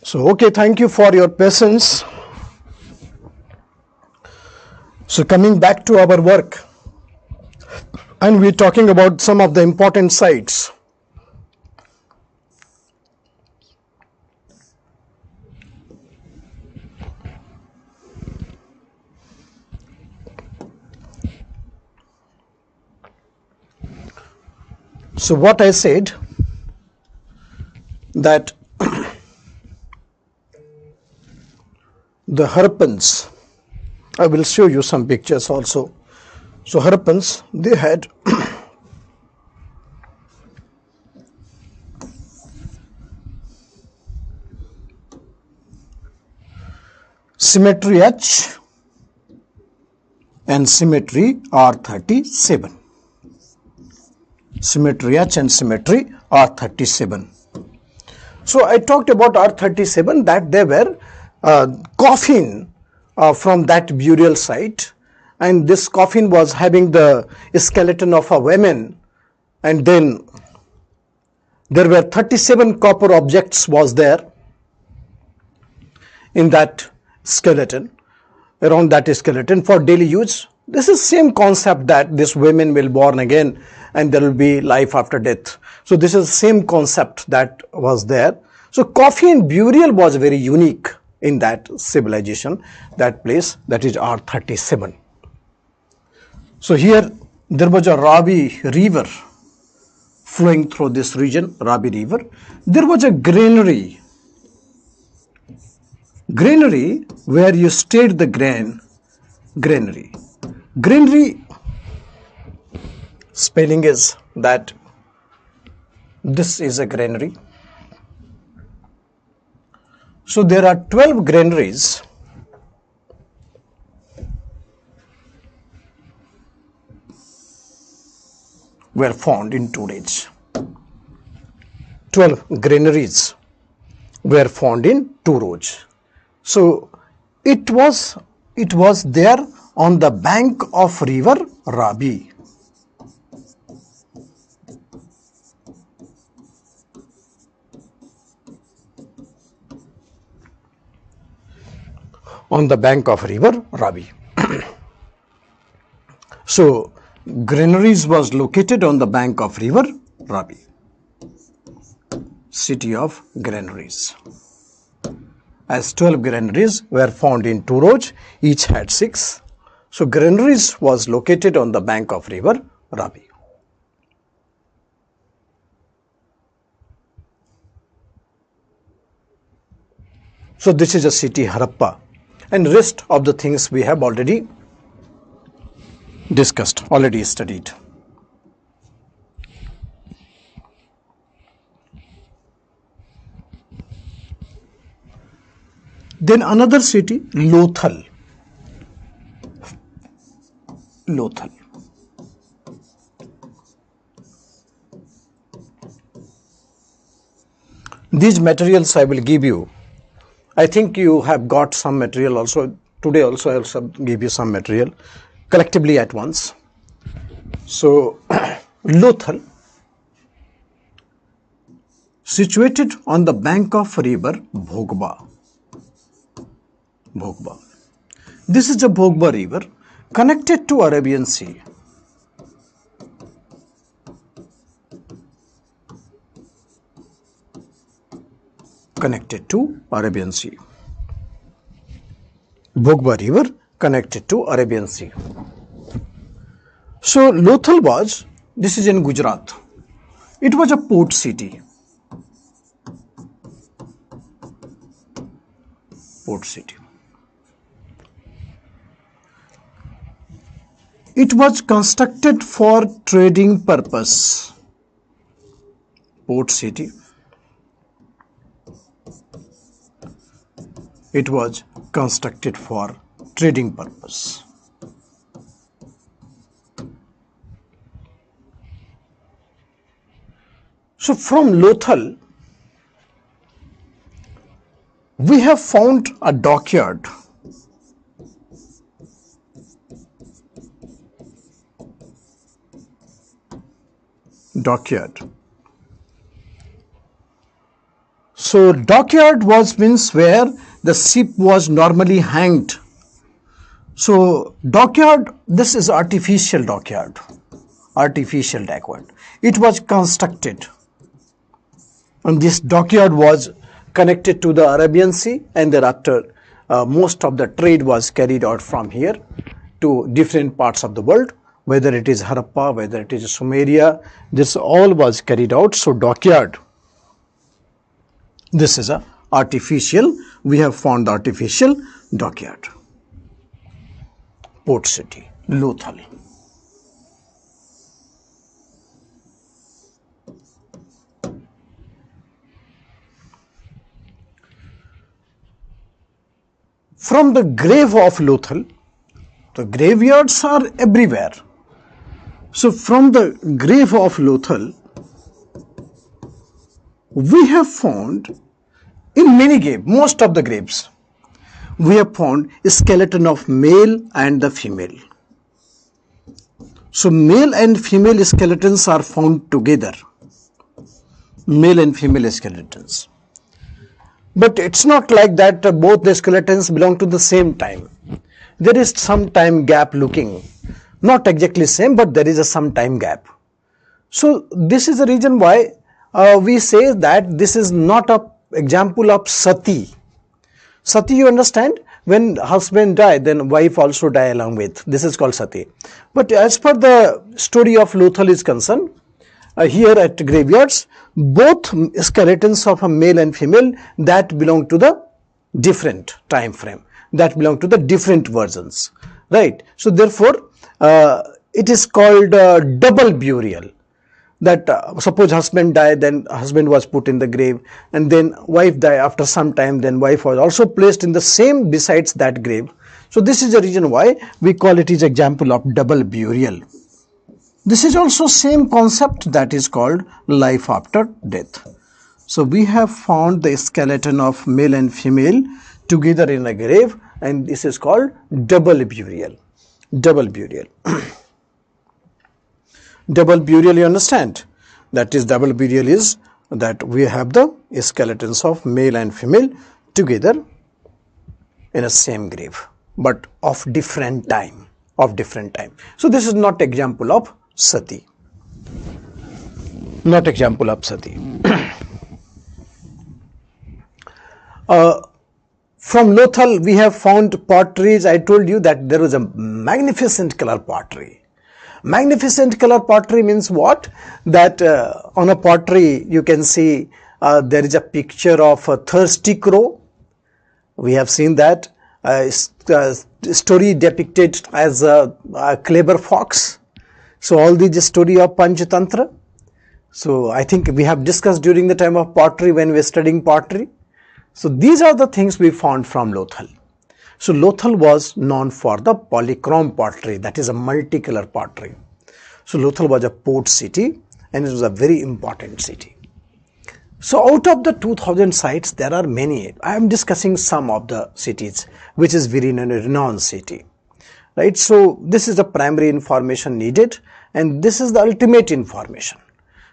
So, okay, thank you for your patience. So, coming back to our work, and we're talking about some of the important sites. So, what I said that the Harappans, I will show you some pictures also. So, Harappans, they had symmetry H and symmetry R37. Symmetry H and symmetry R37. So I talked about R37 that they were coffin from that burial site, and this coffin was having the skeleton of a woman, and then there were 37 copper objects was there in that skeleton, around that skeleton for daily use. This is same concept that this women will born again and there will be life after death. So this is same concept that was there. So coffin burial was very unique in that civilization, that place, that is R37. So here there was a Ravi river flowing through this region, Ravi river. There was a granary where you stayed the granary. Granary spelling is that this is a granary. So there are 12 granaries were found in Tourage. 12 granaries were found in Tourage. So it was there on the bank of river Ravi. On the bank of river Ravi. So granaries was located on the bank of river Ravi. City of granaries. As 12 granaries were found in Tourage, each had 6. So granaries was located on the bank of river Ravi. So this is a city Harappa, and rest of the things we have already discussed, already studied. Then another city, Lothal. Lothal. These materials I will give you. I think you have got some material also. Today also I will give you some material collectively at once. So, Lothal, situated on the bank of river Bhogba. Bhogba. This is the Bhogba river connected to Arabian Sea. Connected to Arabian Sea. Bhogba river connected to Arabian Sea. So Lothal was, this is in Gujarat. It was a port city. Port city. It was constructed for trading purpose. Port city. It was constructed for trading purpose. So from Lothal, we have found a dockyard. Dockyard. So dockyard means where the ship was normally hanged. So dockyard, this is artificial dockyard. Artificial dockyard. It was constructed, and this dockyard was connected to the Arabian Sea, and thereafter most of the trade was carried out from here to different parts of the world, whether it is Harappa, whether it is Sumeria, this all was carried out. So dockyard, this is a artificial, we have found the artificial dockyard. Port city, Lothal. From the grave of Lothal, the graveyards are everywhere. So from the grave of Lothal, we have found in many graves, most of the graves, we have found a skeleton of male and the female. So male and female skeletons are found together. Male and female skeletons. But it's not like that both the skeletons belong to the same time. There is some time gap looking. Not exactly same, but there is some time gap. So this is the reason why we say that this is not an example of sati. Sati, you understand? When husband die, then wife also die along with. This is called sati. But as per the story of Lothal is concerned, here at graveyards, both skeletons of a male and female that belong to the different time frame, that belong to the different versions, right? So therefore, it is called double burial. That suppose husband died, then husband was put in the grave, and then wife died after some time, then wife was also placed in the same besides that grave. So this is the reason why we call it is example of double burial. This is also same concept that is called life after death. So we have found the skeleton of male and female together in a grave, and this is called double burial. Double burial. Double burial, you understand? That is, double burial is that we have the skeletons of male and female together in a same grave, but of different time. So this is not example of sati. Not example of sati. From Lothal we have found potteries. I told you that there was a magnificent color pottery. Magnificent color pottery means what? That on a pottery you can see there is a picture of a thirsty crow. We have seen that story depicted as a clever fox. So all these story of Panchatantra. So I think we have discussed during the time of pottery when we were studying pottery. So these are the things we found from Lothal. So Lothal was known for the polychrome pottery, that is a multicolor pottery. So Lothal was a port city and it was a very important city. So out of the 2000 sites, there are many. I am discussing some of the cities which is very renowned city. Right? So this is the primary information needed, and this is the ultimate information,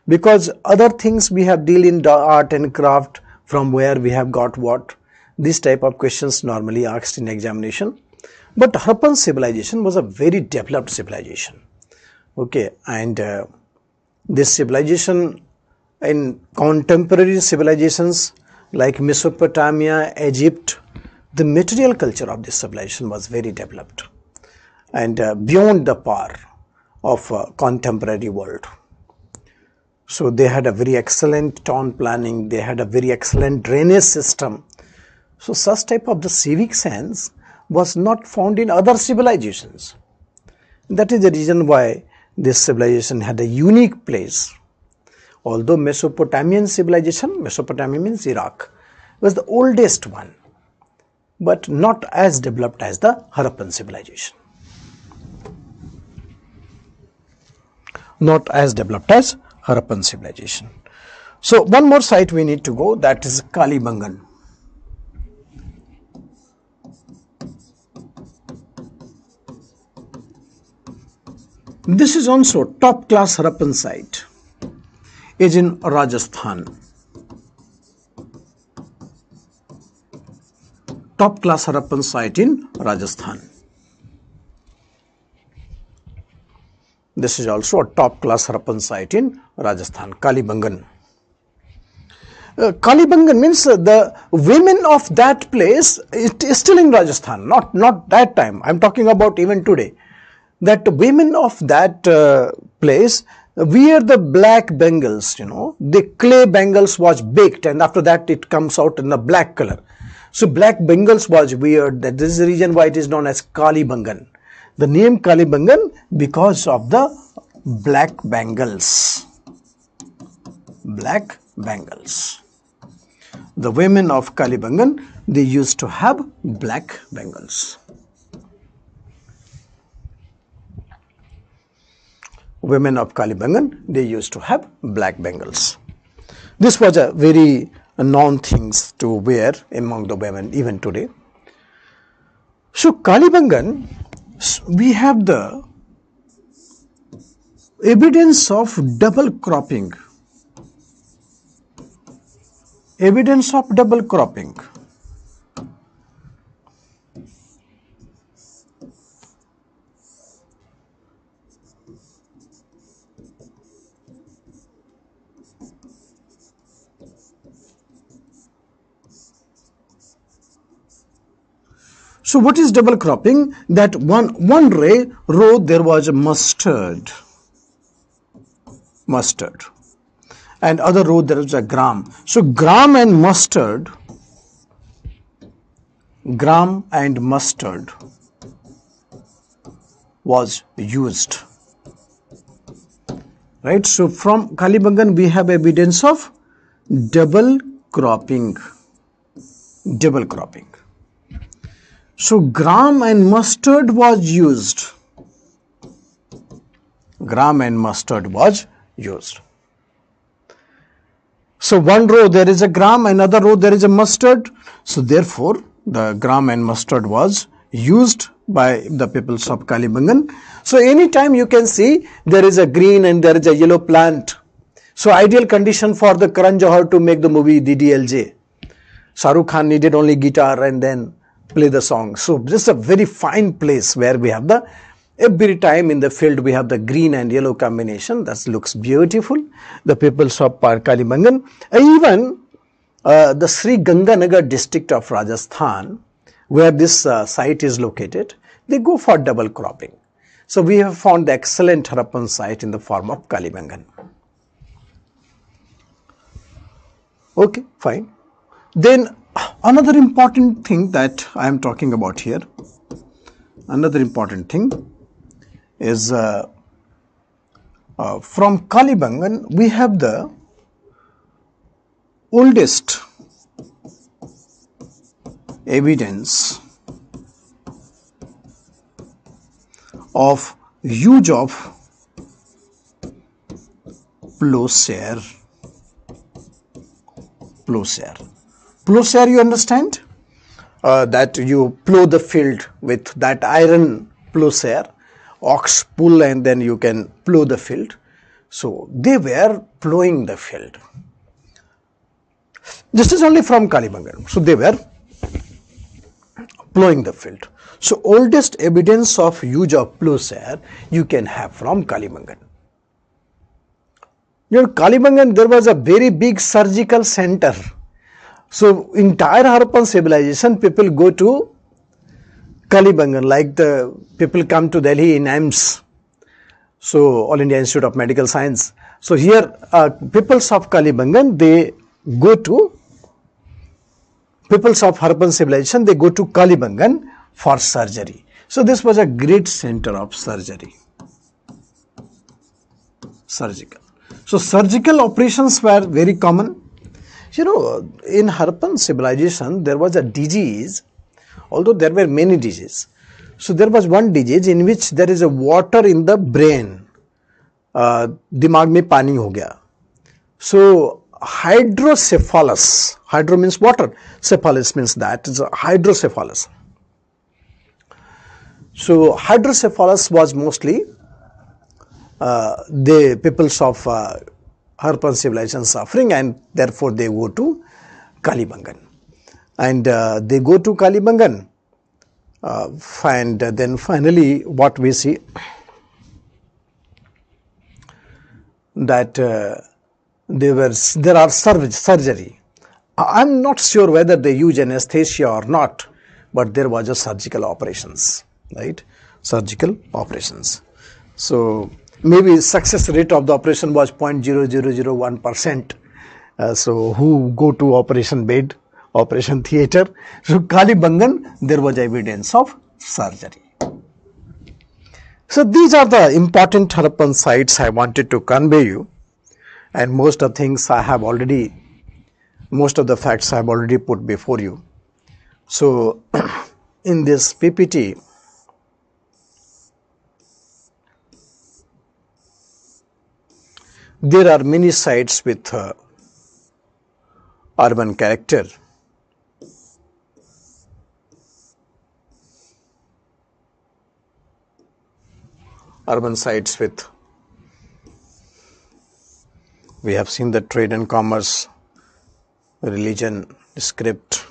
because other things we have deal in art and craft, from where we have got what. This type of questions normally asked in examination. But Harappan civilization was a very developed civilization. Okay, and this civilization in contemporary civilizations like Mesopotamia, Egypt, the material culture of this civilization was very developed and beyond the par of contemporary world. So they had a very excellent town planning, they had a very excellent drainage system. So such type of the civic sense was not found in other civilizations. That is the reason why this civilization had a unique place. Although Mesopotamian civilization, Mesopotamia means Iraq, was the oldest one, but not as developed as the Harappan civilization. Not as developed as Harappan civilization. So one more site we need to go, that is Kalibangan. This is also top class Harappan site. is in Rajasthan. Top class Harappan site in Rajasthan. This is also a top class Harappan site in Rajasthan, Kalibangan. Kalibangan means the women of that place, it is still in Rajasthan, not that time. I am talking about even today. That women of that place wear the black bangles, the clay bangles was baked and after that it comes out in the black color. So black bangles was weird. That this is the reason why it is known as Kalibangan. The name Kalibangan because of the black bangles. Black bangles. The women of Kalibangan, they used to have black bangles. Women of Kalibangan, they used to have black bangles. This was a very known things to wear among the women even today. So Kalibangan, we have the evidence of double cropping. Evidence of double cropping. So what is double cropping? That one row there was mustard, and other row there was a gram. So gram and mustard was used, right? So from Kalibangan we have evidence of double cropping. So gram and mustard was used. So one row there is a gram, another row there is a mustard. So therefore the gram and mustard was used by the peoples of Kalibangan. So anytime you can see there is a green and there is a yellow plant. So ideal condition for the Karan Johar to make the movie DDLJ. Shah Rukh Khan needed only guitar and then play the song. So this is a very fine place where we have the, every time in the field we have the green and yellow combination. That looks beautiful. The peoples of Kalibangan, even the Sri Ganganagar district of Rajasthan, where this site is located, they go for double cropping. So we have found the excellent Harappan site in the form of Kalibangan. Okay, fine. Then another important thing that I am talking about here, another important thing is from Kalibangan we have the oldest evidence of use of plowshare. Plowshare, you understand? That you plow the field with that iron plowshare, ox pull and then you can plow the field. So they were plowing the field. This is only from Kalibangan. So they were plowing the field. So oldest evidence of use of plowshare you can have from Kalibangan. In Kalibangan there was a very big surgical center. So entire Harappan civilization people go to Kalibangan, like the people come to Delhi in AIIMS, so All India Institute of Medical Science. So here peoples of Kalibangan, they go to, peoples of Harappan civilization, they go to Kalibangan for surgery. So this was a great center of surgery. Surgical. So surgical operations were very common. You know, in Harappan civilization there was a disease, although there were many diseases. So there was one disease in which there is a water in the brain. Dimag mein pani ho gaya. So hydrocephalus, hydro means water, cephalus means that, it's a hydrocephalus. So hydrocephalus was mostly the peoples of Harappan civilization suffering, and therefore they go to Kalibangan. And they go to Kalibangan, and then finally what we see that there are surgery. I'm not sure whether they use anesthesia or not, but there was a surgical operations, right? Surgical operations. So maybe success rate of the operation was 0.0001%. So who go to operation bed, operation theatre? So Kalibangan, there was evidence of surgery. So these are the important Harappan sites I wanted to convey you, and most of the things I have already, most of the facts I have already put before you. So in this PPT, there are many sites with urban character. Urban sites with, we have seen the trade and commerce, religion, script.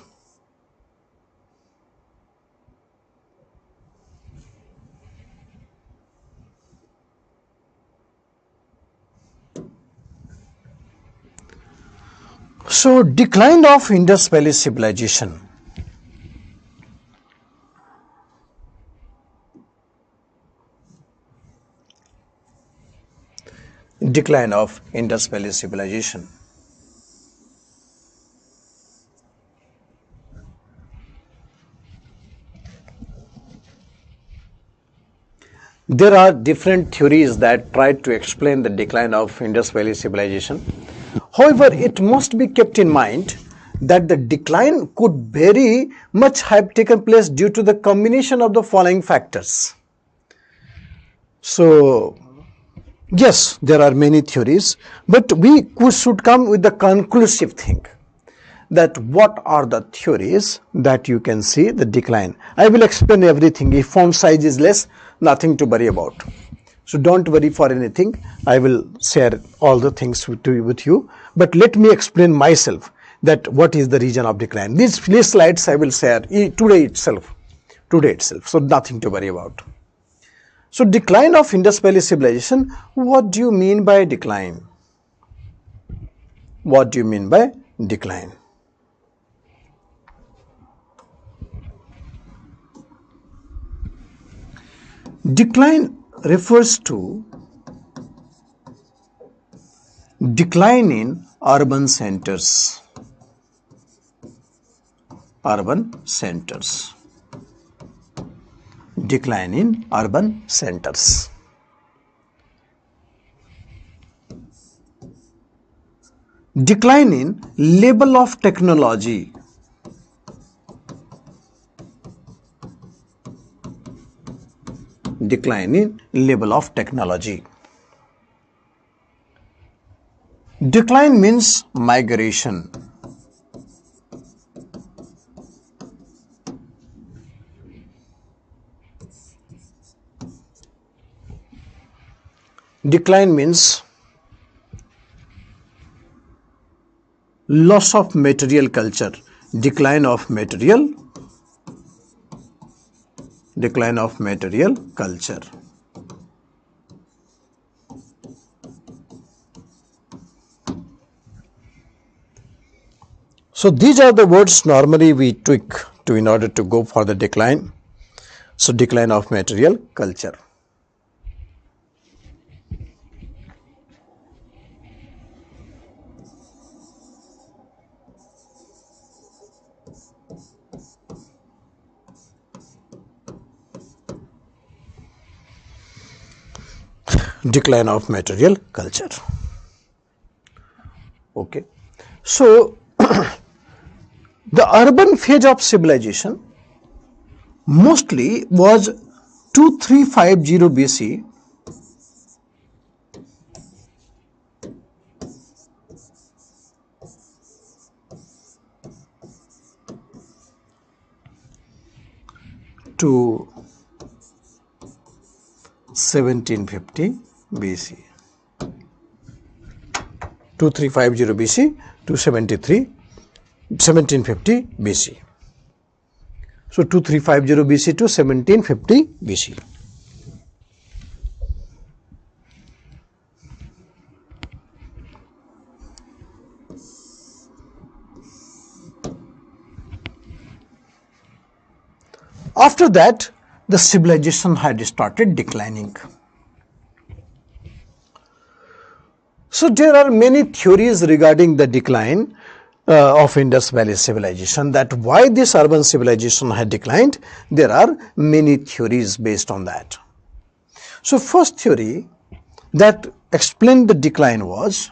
So decline of Indus Valley civilization. Decline of Indus Valley civilization. There are different theories that try to explain the decline of Indus Valley civilization. However, it must be kept in mind that the decline could very much have taken place due to the combination of the following factors. So, yes, there are many theories, but we should come with the conclusive thing, that what are the theories that you can see the decline. I will explain everything. If font size is less, nothing to worry about. So don't worry for anything. I will share all the things with you. But let me explain myself that what is the reason of decline. These slides I will share today itself. So nothing to worry about. So decline of Indus Valley civilization. What do you mean by decline? What do you mean by decline? Decline refers to decline in urban centers. Urban centers. Decline in urban centers. Decline in level of technology. Decline in level of technology. Decline means migration. Decline means loss of material culture. Decline of material culture. So these are the words normally we tweak to in order to go for the decline. So decline of material culture. Decline of material culture. Okay. So the urban phase of civilization mostly was 2350 BC to 1750 BC. 2350 BC to 1750 BC. So 2350 BC to 1750 BC. After that, the civilization had started declining. So there are many theories regarding the decline of Indus Valley civilization, that why this urban civilization had declined. There are many theories based on that. So first theory that explained the decline was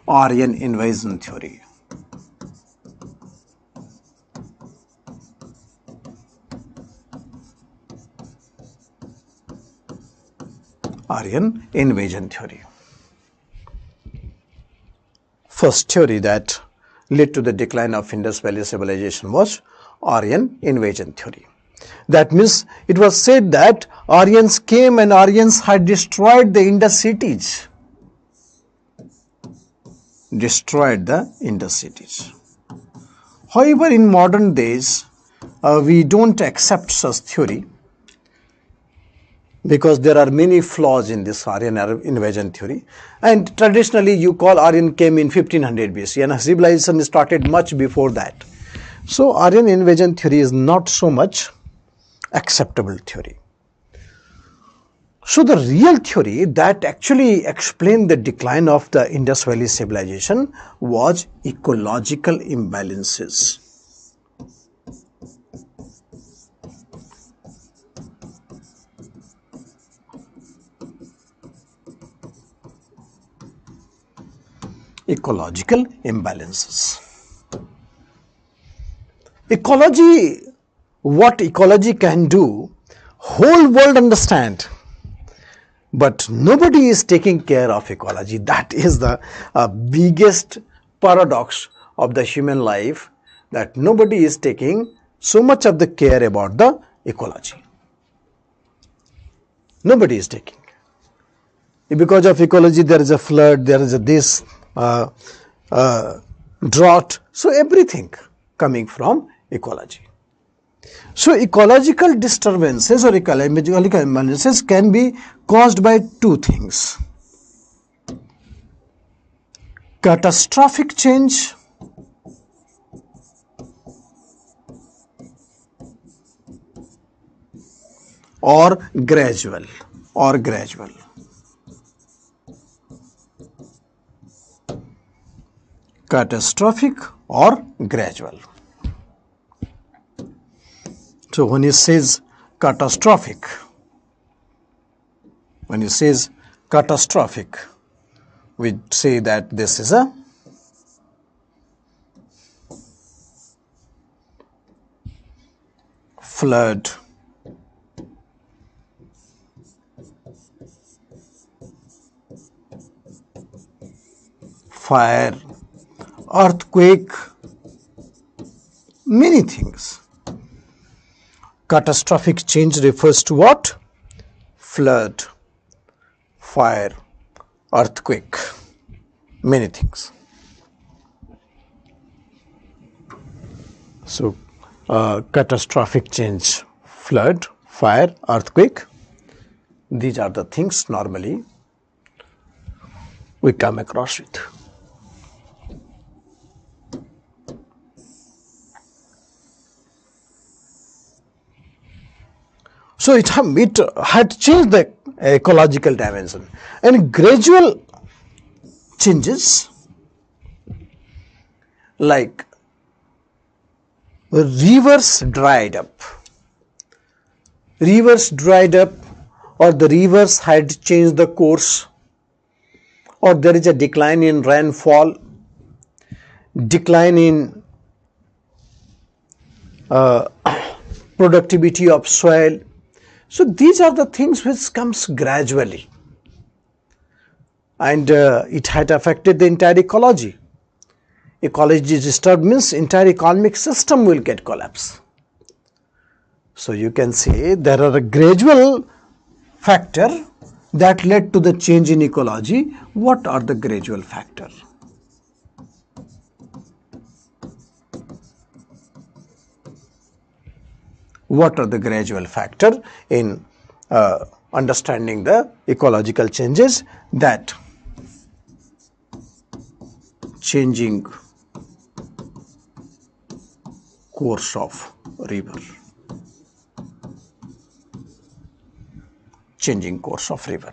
Aryan invasion theory. Aryan invasion theory. First theory that led to the decline of Indus Valley civilization was Aryan invasion theory. That means it was said that Aryans came and Aryans had destroyed the Indus cities. However, in modern days, we don't accept such theory, because there are many flaws in this Aryan invasion theory. And traditionally, you call Aryan came in 1500 BC, and civilization started much before that. So Aryan invasion theory is not so much acceptable theory. So the real theory that actually explained the decline of the Indus Valley civilization was ecological imbalances. Ecological imbalances. Ecology, what ecology can do, whole world understand, but nobody is taking care of ecology. That is the biggest paradox of the human life, that nobody is taking so much of the care about the ecology. Nobody is taking. Because of ecology, there is a flood, there is a this drought, so everything coming from ecology. So ecological disturbances or ecological imbalances can be caused by two things: catastrophic change or gradual. Catastrophic or gradual. So when it says catastrophic, we say that this is a flood, fire, earthquake, many things. Catastrophic change refers to what? Flood, fire, earthquake, many things. So, catastrophic change, flood, fire, earthquake, these are the things normally we come across with. So it had changed the ecological dimension, and gradual changes like rivers dried up, or the rivers had changed the course, or there is a decline in rainfall, decline in productivity of soil. So these are the things which comes gradually, and it had affected the entire ecology. Ecology disturbed means entire economic system will get collapsed. So you can say there are a gradual factor that led to the change in ecology. What are the gradual factors? What are the gradual factors in understanding the ecological changes? That changing course of river. Changing course of river.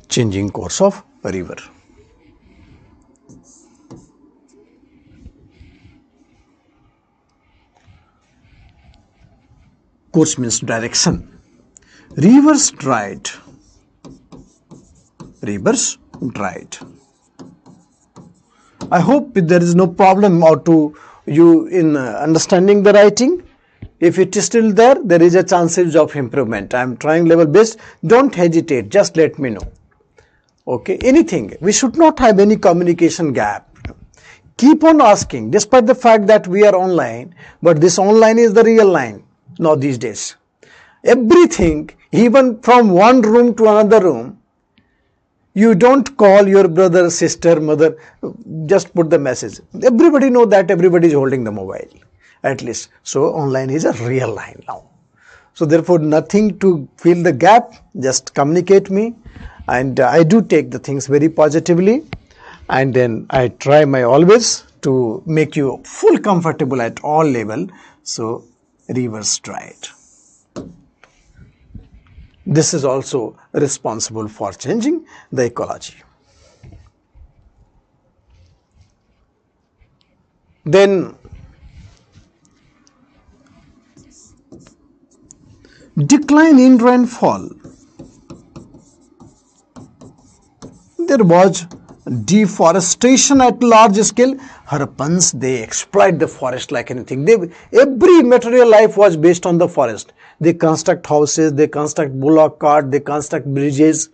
Changing course of river. Course means direction. Rivers dried. Rivers dried. I hope there is no problem or to you in understanding the writing. If it is still there, there is a chances of improvement. I am trying level best. Don't hesitate. Just let me know. Okay, anything. We should not have any communication gap. Keep on asking, despite the fact that we are online, but this online is the real line now these days. Everything, even from one room to another room, you don't call your brother, sister, mother, just put the message. Everybody know that everybody is holding the mobile, at least. So online is a real line now. So therefore nothing to fill the gap, just communicate me, and I do take the things very positively, and then I try my always to make you full comfortable at all level. So rivers dried. This is also responsible for changing the ecology. Then decline in rainfall. There was deforestation at large scale. Harappans, they exploit the forest like anything. Every material life was based on the forest. They construct houses, they construct bullock cart, they construct bridges,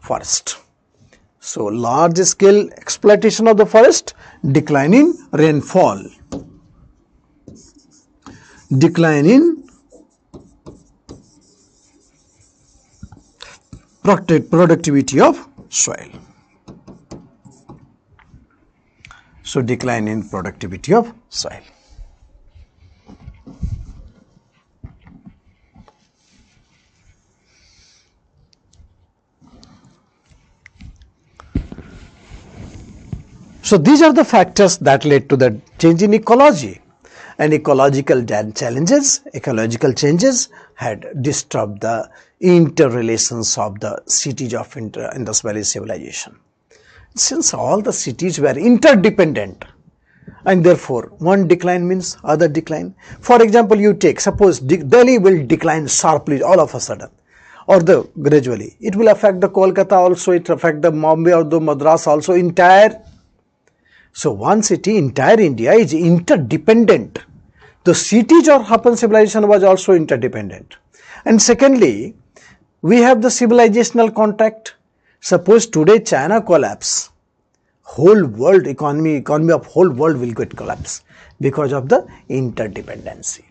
forest. So large scale exploitation of the forest, decline in rainfall, decline in productivity of soil. So decline in productivity of soil. So these are the factors that led to the change in ecology, and ecological changes had disturbed the interrelations of the cities of Indus Valley civilization. Since all the cities were interdependent, and therefore one decline means other decline. For example, you take, suppose Delhi will decline sharply all of a sudden, or gradually. It will affect the Kolkata also, it will affect the Bombay or the Madras also, entire. So one city, entire India is interdependent. The cities of Harappan civilization was also interdependent. And secondly, we have the civilizational contact. Suppose today China collapse, whole world economy of whole world will get collapse because of the interdependency.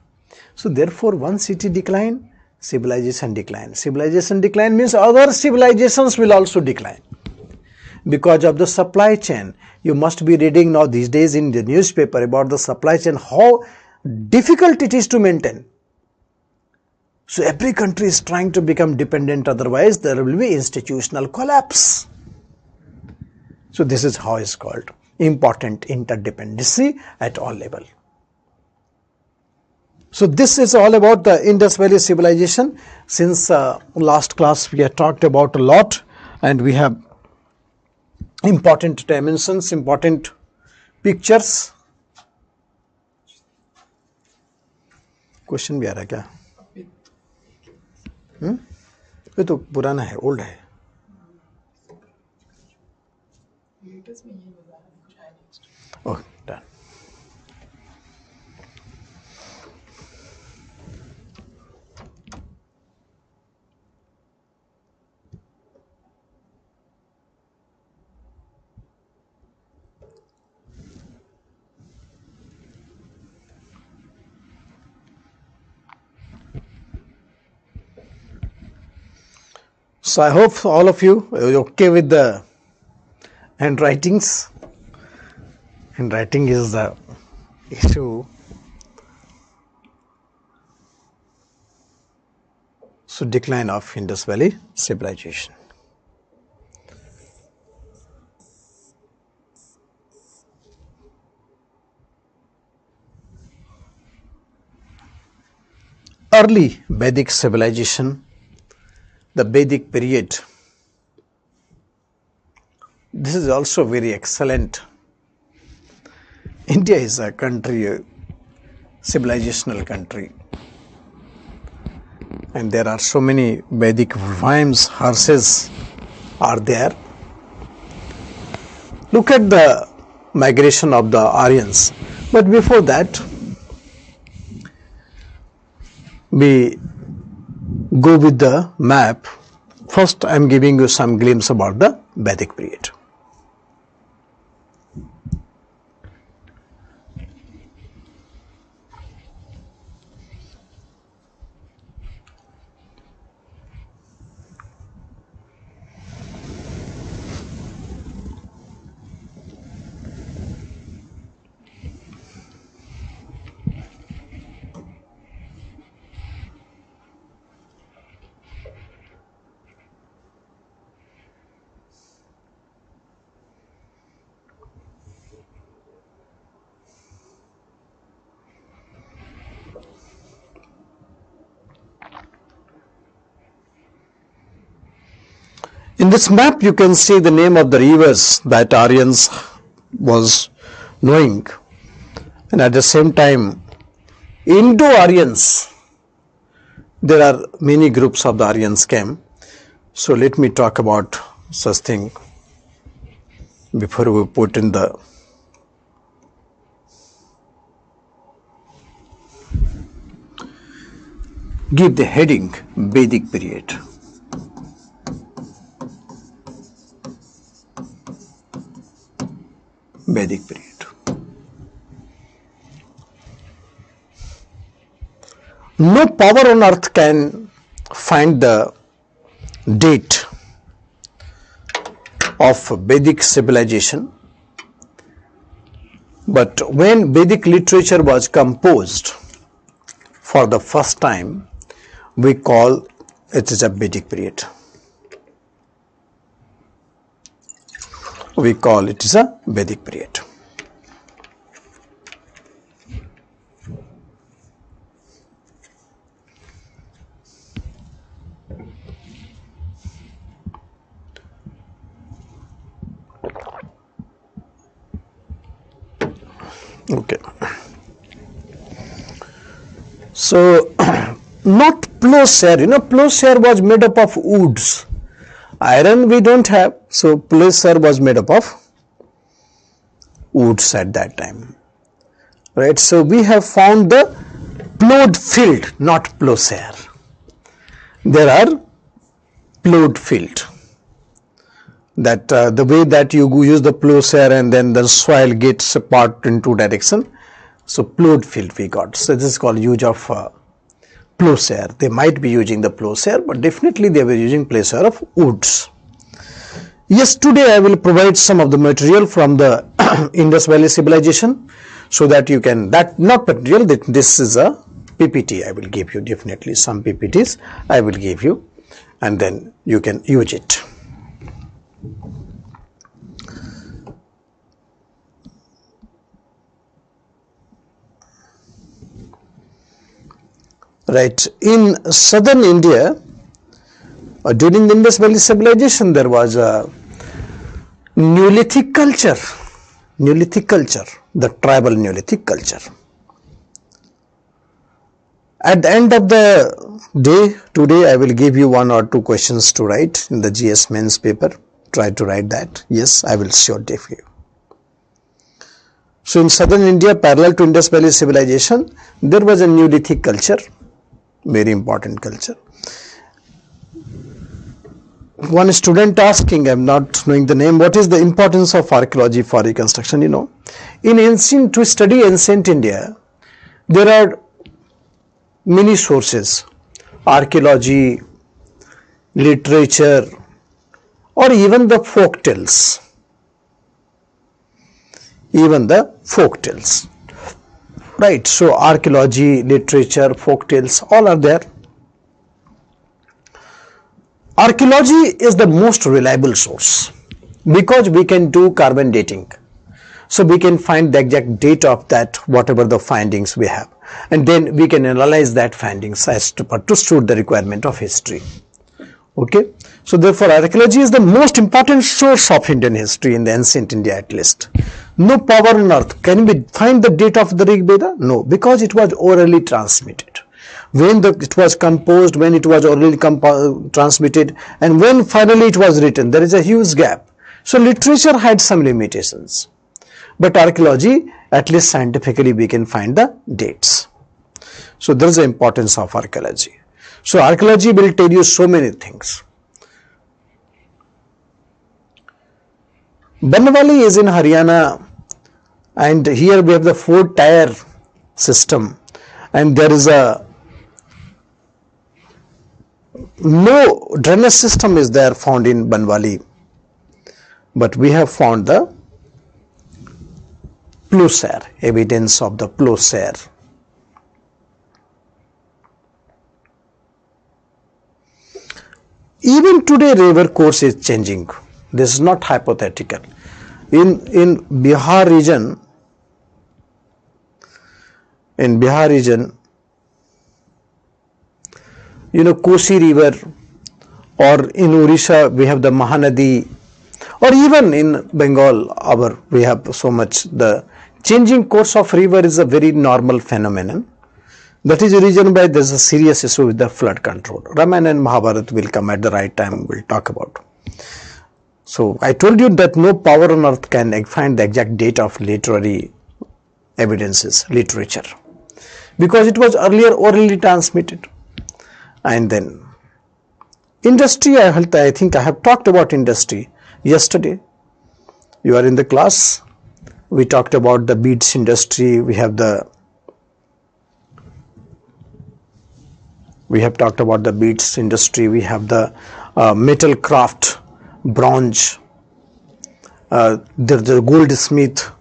So therefore one city decline, civilization decline. Civilization decline means other civilizations will also decline. Because of the supply chain, you must be reading now these days in the newspaper about the supply chain, how difficult it is to maintain. So every country is trying to become dependent, otherwise there will be institutional collapse. So this is how it's called important interdependency at all level. So this is all about the Indus Valley civilization. Since last class we have talked about a lot, and we have important dimensions, important pictures. Question भी आ रहा है क्या? ये तो पुराना है, old है. ओह, done. So I hope all of you are okay with the handwritings. Handwriting is the issue. So decline of Indus Valley civilization. Early Vedic civilization, the Vedic period. This is also very excellent. India is a country, a civilizational country, and there are so many Vedic rhymes, horses are there. Look at the migration of the Aryans. But before that, we go with the map. First, I am giving you some glimpse about the Vedic period. In this map, you can see the name of the rivers that Aryans was knowing, and at the same time, Indo-Aryans, there are many groups of the Aryans came. So let me talk about such thing before we put in the give the heading Vedic period. Vedic period. No power on earth can find the date of Vedic civilization, but when Vedic literature was composed for the first time, we call it is a Vedic period. We call it is a Vedic period. Okay. So, not plowshare. Plowshare was made up of woods. Iron we don't have, so plowshare was made up of woods at that time, right? So we have found the plowed field, not plowshare. There are plowed field. That the way that you use the plowshare and then the soil gets apart in two direction. So plowed field we got. So this is called use of plowshare. They might be using the plowshare, but definitely they were using plowshare of woods. Yes, today I will provide some of the material from the Indus Valley civilization, so that you can, that not material, that this is a PPT. I will give you definitely some PPTs I will give you, and then you can use it. Right, in southern India, during the Indus Valley civilization, there was a Neolithic culture, the tribal Neolithic culture. At the end of the day, today I will give you 1 or 2 questions to write in the GS mains paper. Try to write that. Yes, I will sure give you. So in southern India, parallel to Indus Valley civilization, there was a Neolithic culture, very important culture. One student asking, I am not knowing the name, what is the importance of archaeology for reconstruction? To study ancient India, there are many sources. Archaeology literature, or even the folk tales. Even the folk tales. Right, so archaeology, literature, folk tales, all are there. Archaeology is the most reliable source because we can do carbon dating. So we can find the exact date of that, whatever the findings we have. And then we can analyze that findings as to suit the requirement of history. Okay. So therefore archaeology is the most important source of Indian history in the ancient India at least. No power on earth. Can we find the date of the Rig Veda? No, because it was orally transmitted. When it was composed, when it was orally transmitted, and when finally it was written, there is a huge gap. So literature had some limitations. But archaeology, at least scientifically, we can find the dates. So there is the importance of archaeology. So archaeology will tell you so many things. Banwali is in Haryana, and here we have the 4-tier system, and there is no drainage system is there found in Banwali, but we have found the plowshare, evidence of the plowshare. Even today river course is changing. This is not hypothetical. In Bihar region, Kosi river, or in Odisha we have the Mahanadi, or even in Bengal we have so much. The changing course of river is a very normal phenomenon. That is the reason why there is a serious issue with the flood control. Ramayana and Mahabharata will come at the right time, we will talk about. So I told you that no power on earth can find the exact date of literary evidences, literature, because it was earlier orally transmitted. And then industry, I think I have talked about industry yesterday. You are in the class. We talked about the beads industry. We have talked about the beads industry. We have the metal craft, bronze, the goldsmith.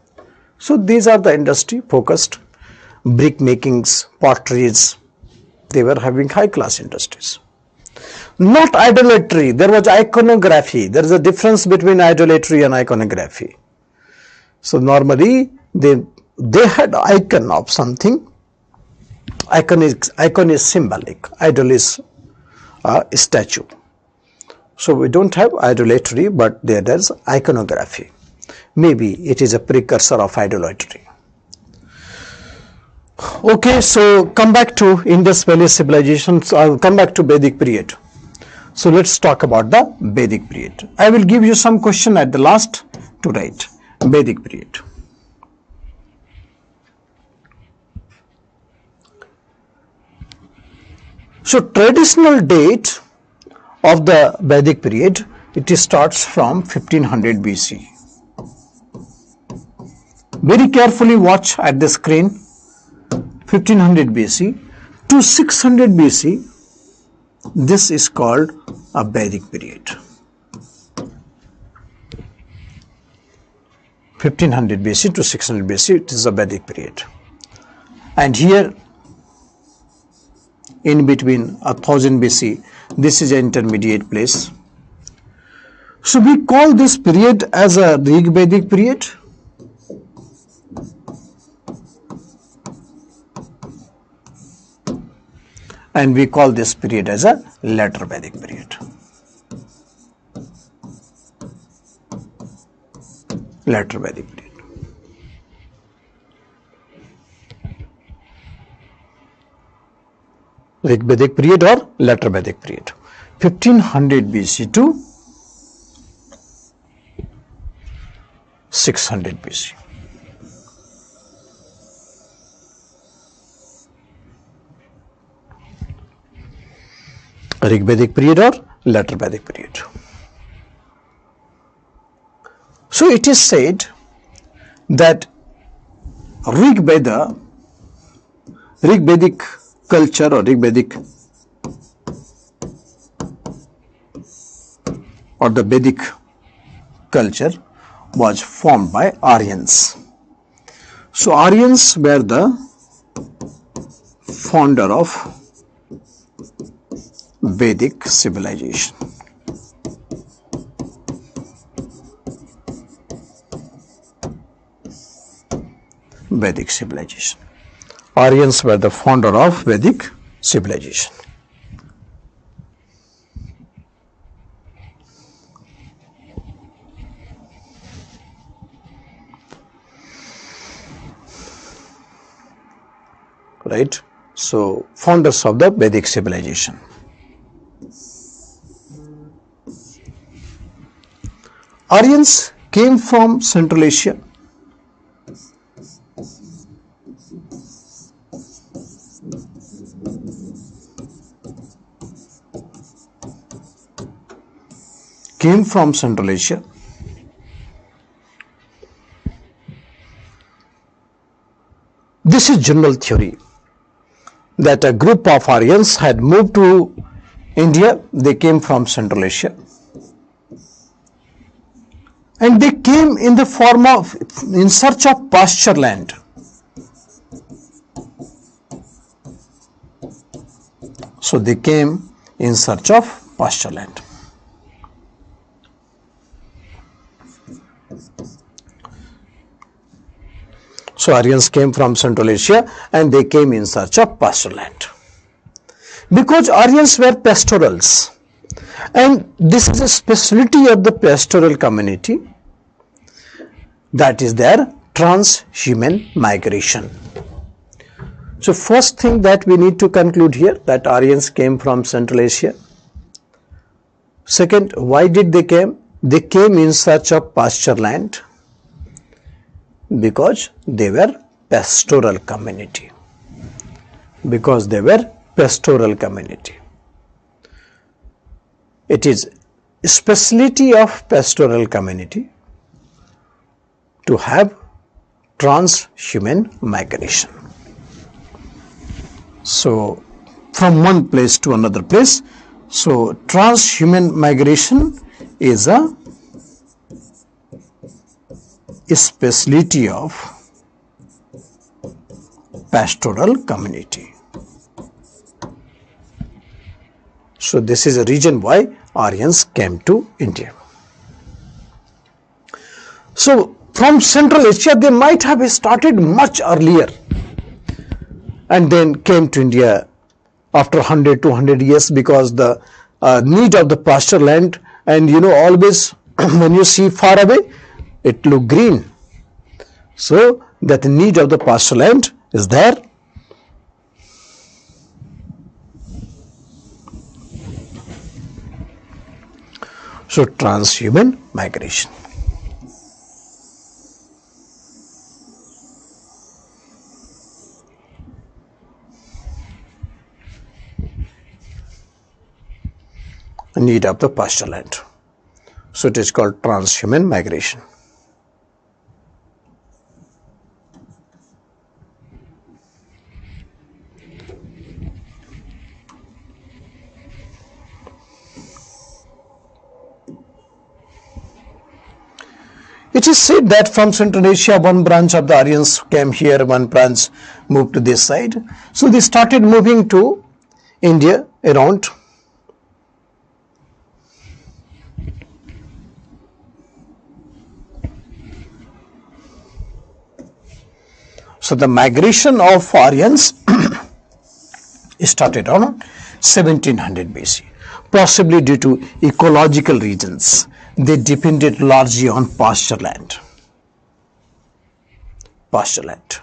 So these are the industry focused. Brick makings, potteries, they were having high class industries. Not idolatry, there was iconography. There is a difference between idolatry and iconography. So normally they had icon of something. Icon is symbolic, idol is statue. So we don't have idolatry, but there is iconography. Maybe it is a precursor of idolatry. Okay, so come back to Indus Valley civilization. So I will come back to Vedic period. So let's talk about the Vedic period. I will give you some question at the last to write. Vedic period. So traditional date of the Vedic period, it starts from 1500 BC. Very carefully watch at the screen. 1500 BC to 600 BC, this is called a Vedic period. 1500 BC to 600 BC, it is a Vedic period. And here in between 1000 BC, this is an intermediate place. So we call this period as a Rig Vedic period. And we call this period as a Later Vedic period. Later Vedic period. Rig Vedic period or Later Vedic period. 1500 BC to 600 BC. Rig Vedic period or Later Vedic period. So it is said that Rig Vedic culture or Rig Vedic or the Vedic culture was formed by Aryans. So Aryans were the founder of Vedic civilization. Vedic civilization. Aryans were the founder of Vedic civilization. Right? So, founders of the Vedic civilization. Aryans came from Central Asia. Came from Central Asia. This is general theory that a group of Aryans had moved to India. They came from Central Asia. And they came in the form of, in search of pasture land. So they came in search of pasture land. So Aryans came from Central Asia and they came in search of pasture land. Because Aryans were pastorals, and this is a specialty of the pastoral community, that is their transhuman migration. So first thing that we need to conclude here, that Aryans came from Central Asia. Second, why did they came? They came in search of pasture land. Because they were pastoral community. Because they were pastoral community. It is a specialty of pastoral community to have transhuman migration. So, from one place to another place. So, transhuman migration is a specialty of pastoral community. So this is a reason why Aryans came to India. So from Central Asia they might have started much earlier and then came to India after 100 to 200 years, because the need of the pasture land, and always when you see far away it look green. So that the need of the pasture land is there. So transhuman migration. Need of the pasture land. So it is called transhuman migration. It is said that from Central Asia, one branch of the Aryans came here, one branch moved to this side. So they started moving to India around So the migration of Aryans started on 1700 BC, possibly due to ecological reasons. They depended largely on pasture land. Pasture land.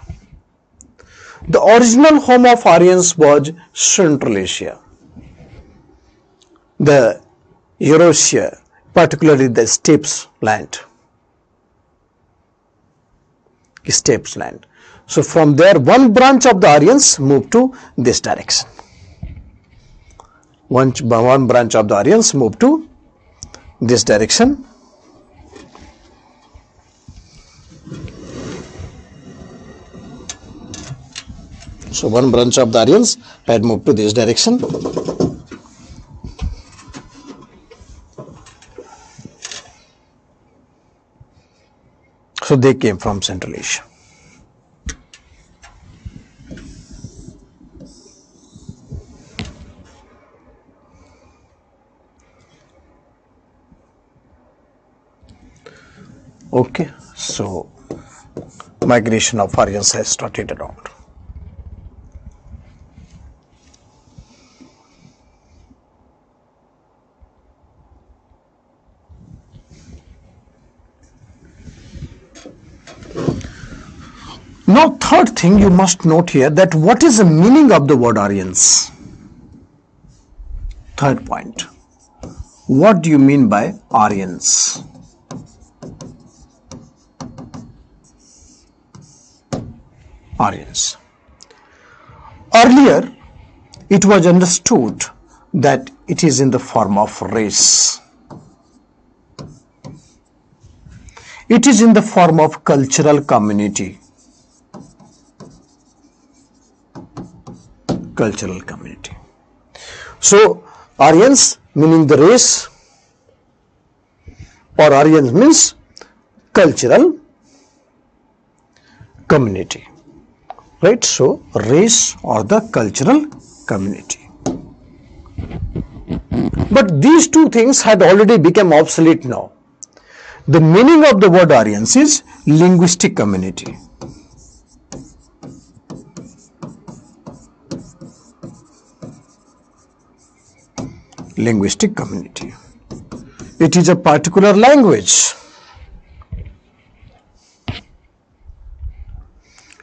The original home of Aryans was Central Asia, the Eurasia, particularly the steppes land. Steppes land. So from there, one branch of the Aryans moved to this direction. One branch of the Aryans moved to this direction. So one branch of the Aryans had moved to this direction. So they came from Central Asia. Okay, so migration of Aryans has started around. Now, third thing you must note here, that what is the meaning of the word Aryans? Third point. What do you mean by Aryans? Aryans. Earlier, it was understood that it is in the form of race. It is in the form of cultural community. Cultural community. So, Aryans meaning the race, or Aryans means cultural community. Right, so race or the cultural community. But these two things had already become obsolete now. The meaning of the word Aryans is linguistic community. Linguistic community. It is a particular language.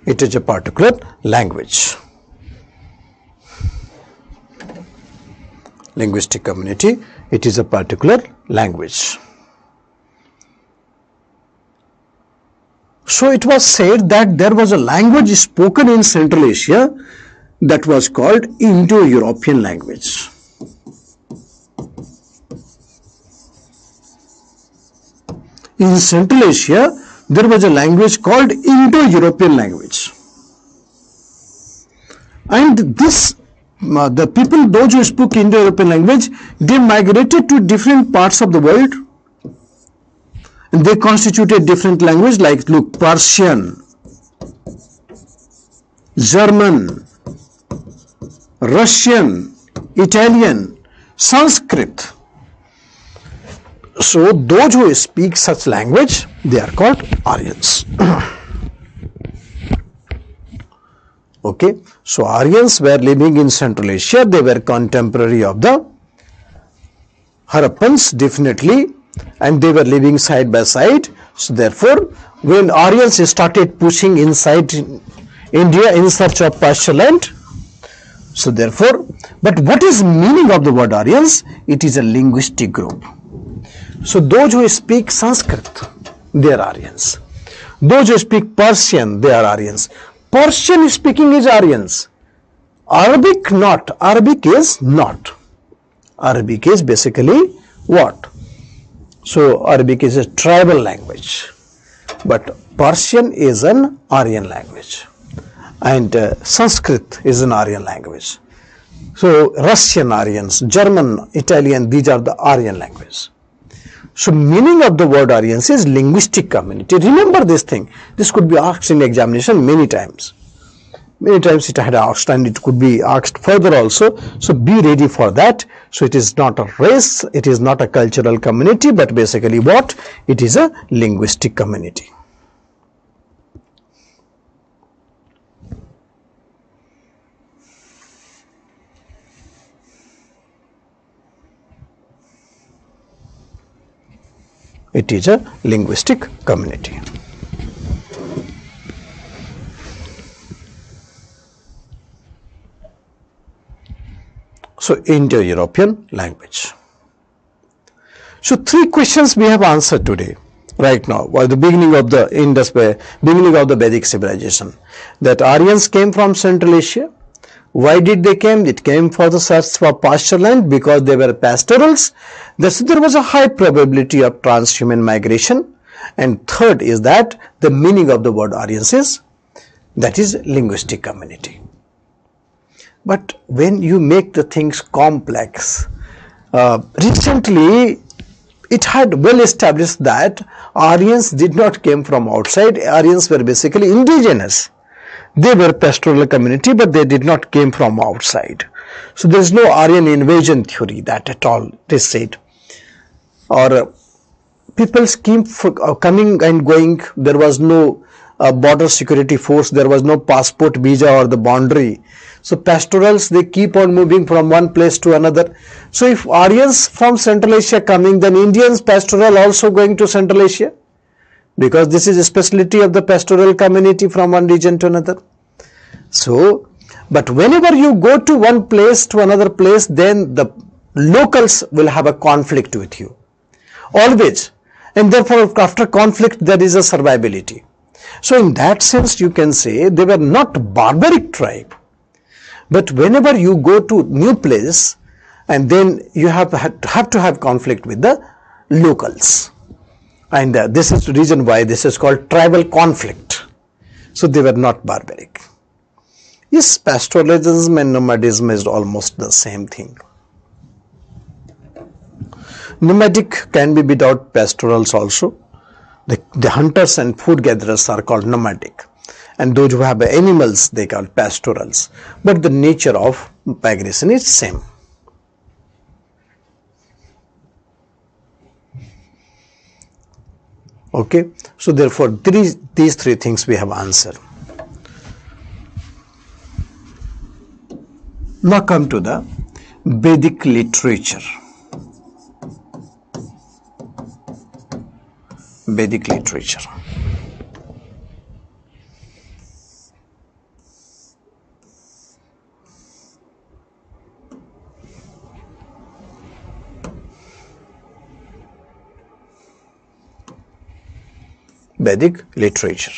It is a particular language. Linguistic community, it is a particular language. So it was said that there was a language spoken in Central Asia that was called Indo-European language. In Central Asia, there was a language called Indo-European language. And this, the people, those who spoke Indo-European language, they migrated to different parts of the world. And they constituted different language like, look, Persian, German, Russian, Italian, Sanskrit. So those who speak such language, they are called Aryans. Okay, so Aryans were living in Central Asia. They were contemporary of the Harappans, definitely, and they were living side by side. So therefore, when Aryans started pushing inside India in search of pasture land, so therefore, but what is meaning of the word Aryans? It is a linguistic group. So those who speak Sanskrit, they are Aryans. Those who speak Persian, they are Aryans. Persian speaking is Aryans. Arabic not. Arabic is not. Arabic is basically what? So Arabic is a tribal language. But Persian is an Aryan language. And Sanskrit is an Aryan language. So Russian Aryans, German, Italian, these are the Aryan languages. So meaning of the word Aryans is linguistic community. Remember this thing. This could be asked in examination many times. Many times it had asked, and it could be asked further also. So be ready for that. So it is not a race, it is not a cultural community, but basically what? It is a linguistic community. It is a linguistic community. So Indo-European language. So three questions we have answered today, right now, at the beginning of the beginning of the Vedic civilization, that Aryans came from Central Asia. Why did they came? It came for the search for pasture land because they were pastorals. Thus, there was a high probability of transhuman migration. And third is that the meaning of the word Aryans is, that is linguistic community. But when you make the things complex, recently it had well established that Aryans did not came from outside. Aryans were basically indigenous. They were pastoral community, but they did not came from outside. So there is no Aryan invasion theory that at all, it is said. Or people keep coming and going. There was no border security force. There was no passport, visa or the boundary. So pastorals, they keep on moving from one place to another. So if Aryans from Central Asia coming, then Indians pastoral also going to Central Asia, because this is a specialty of the pastoral community from one region to another. So, but whenever you go to one place to another place, then the locals will have a conflict with you, always. And therefore, after conflict, there is a survivability. So in that sense, you can say they were not barbaric tribe. But whenever you go to new place, and then you have to have conflict with the locals. And this is the reason why this is called tribal conflict. So they were not barbaric. Yes, pastoralism and nomadism is almost the same thing. Nomadic can be without pastorals also. The hunters and food gatherers are called nomadic. And those who have animals, they call pastorals. But the nature of migration is same. Okay, so therefore these three things we have answered. Now come to the Vedic literature. Vedic literature. Vedic literature.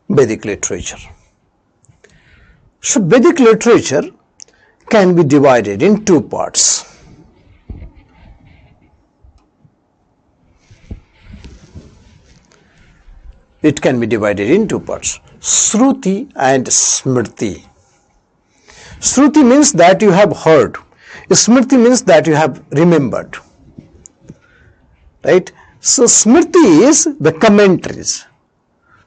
Vedic literature. So Vedic literature can be divided in two parts. It can be divided in two parts, Shruti and Smriti. Shruti means that you have heard. Smriti means that you have remembered. Right? So Smriti is the commentaries.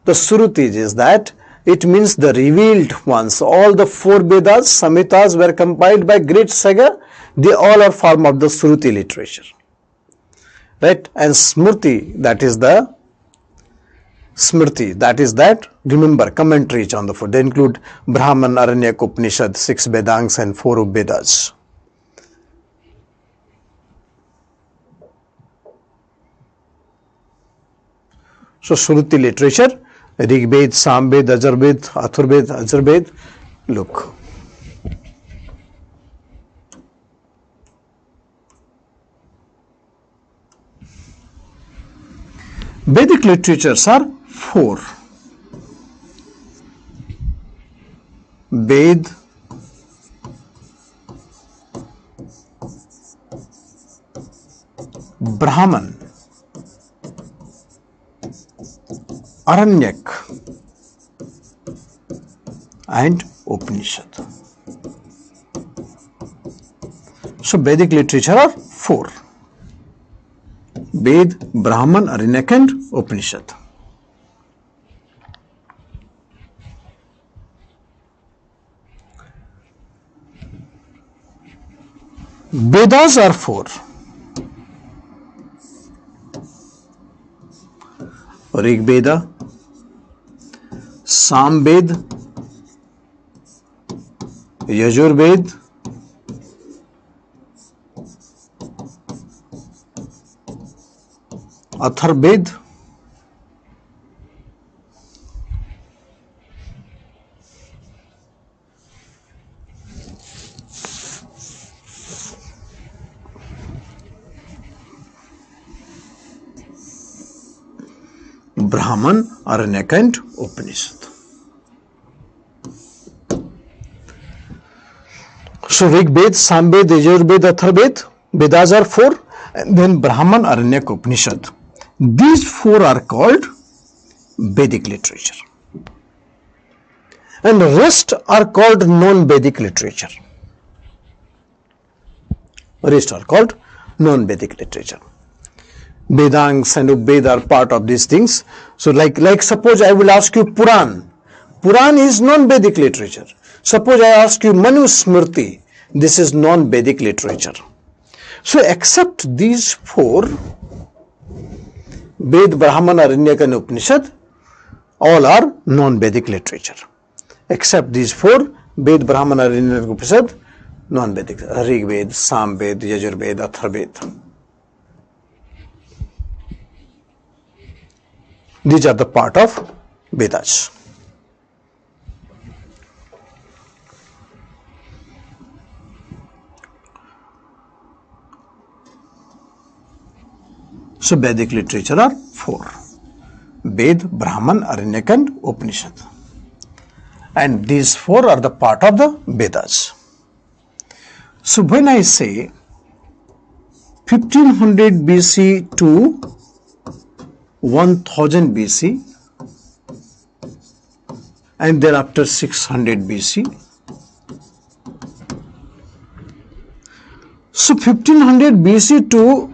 The Shrutis is that it means the revealed ones. All the four Vedas, Samhitas were compiled by great saga. They all are form of the Shruti literature. Right? And Smriti, that is the Smriti, that is that, remember, commentaries on the four. They include Brahman, Aranyak, Upanishad, 6 Vedangas and 4 Vedas. So Shruti literature, Rigved, Samved, Ajurved, Athurved, Ajurved. Look. Vedic literatures are 4. Ved, Brahman, Aranyak and Upanishad. So Vedic literature are 4. Ved, Brahman, Aranyak and Upanishad. Vedas are 4. Rig Veda, Samved, Yajurved, Atharved, Brahman, Aranyaka and Upanishad. So Rig Ved, Sam Ved, Yajur Ved, Athar Ved, Vedas are 4, and then Brahman, Aranyaka, Upanishad. These 4 are called Vedic literature. And the rest are called non-Vedic literature. Rest are called non-Vedic literature. Vedangs and Upved are part of these things. So like suppose I will ask you Puran. Puran is non-Vedic literature. Suppose I ask you Manu Smriti. This is non-Vedic literature. So except these 4, Ved, Brahman, Aranyaka and Upanishad, all are non-Vedic literature. Except these 4, Ved, Brahman, Aranyaka and Upanishad, non-Vedic. Rig Ved, Sam Ved, Yajur Ved, Athar Ved. These are the part of Vedas. So Vedic literature are 4. Ved, Brahman, Aranyaka and Upanishad. And these 4 are the part of the Vedas. So when I say 1500 BC to 1000 BC and thereafter 600 BC. So 1500 BC to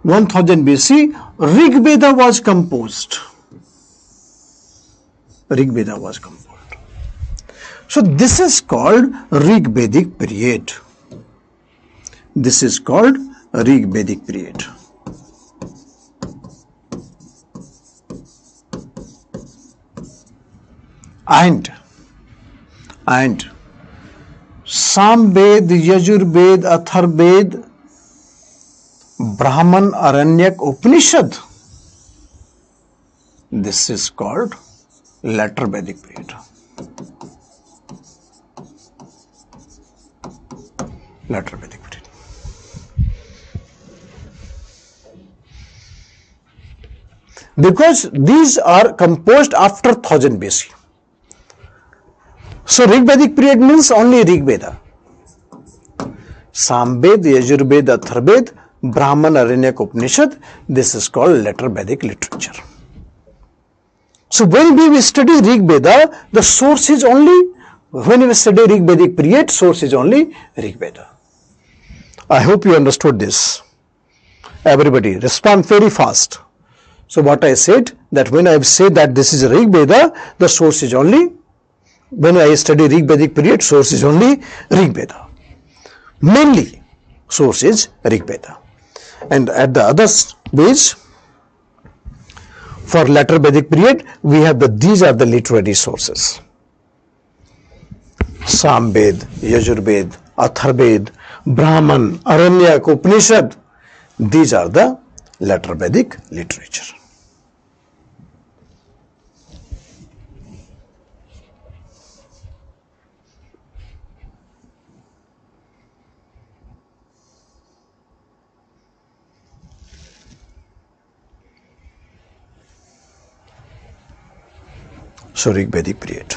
1000 BC, Rig Veda was composed. Rig Veda was composed. So this is called Rig Vedic period. This is called Rig Vedic period. And Sam Ved, Yajur Ved, Athar Ved, Brahman, Aranyak, Upanishad. This is called later Vedic period. Later Vedic period. Because these are composed after 1000 BC. So Rig Vedic period means only Rig Veda. Sam Ved, Yajur Ved, Athar Ved, Brahman, Aranyak, Upanishad. This is called later Vedic literature. So when we study Rig Veda, the source is only, when we study Rig Vedic period, source is only Rig Veda. I hope you understood this. Everybody respond very fast. So what I said, that when I have said that this is Rig Veda, the source is only, when I study Rig Vedic period, source is only Rig Veda. Mainly source is Rig Veda. And at the other page, for later Vedic period, we have these are the literary sources. Sam Ved, Yajur Ved, Athar Ved, Brahman, Aranyak, Upanishad. These are the later Vedic literature. So Rig Vedic period.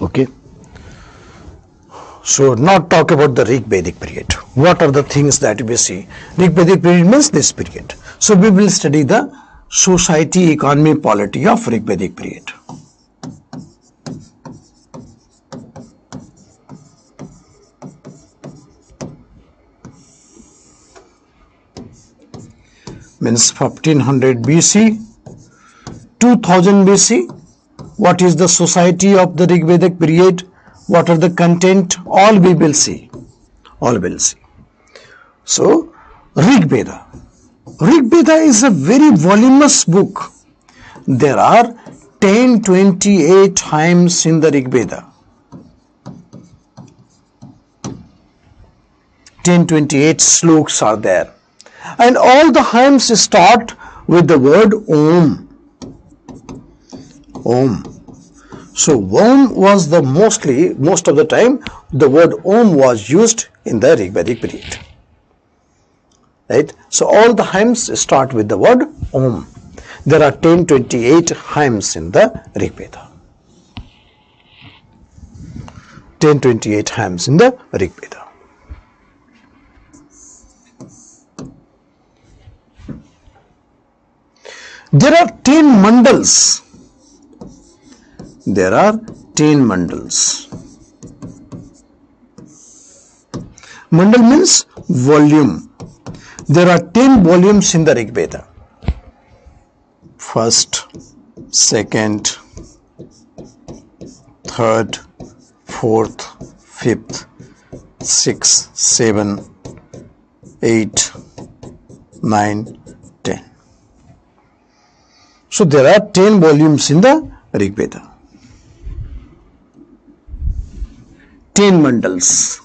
Okay. So now talk about the Rig Vedic period. What are the things that we see? Rig Vedic period means this period. So we will study the society, economy, polity of Rig Vedic period. Means 1500 BC, 2000 BC. What is the society of the Rig Vedic period? What are the content? All we will see. All will see. So, Rig Veda. Rig Veda is a very voluminous book. There are 1028 hymns in the Rig Veda. 1028 sloks are there. And all the hymns start with the word Om. Om. So Om was the most of the time the word Om was used in the Rig Vedic period. Right? So all the hymns start with the word Om. There are 1028 hymns in the Rig Veda. 1028 hymns in the Rig Veda. There are 10 mandals. There are 10 mandals. Mandal means volume. There are 10 volumes in the Rig Veda. First, second, third, fourth, fifth, sixth, 7, 8, 9, 10. So there are 10 volumes in the Rig Veda. 10 mandals.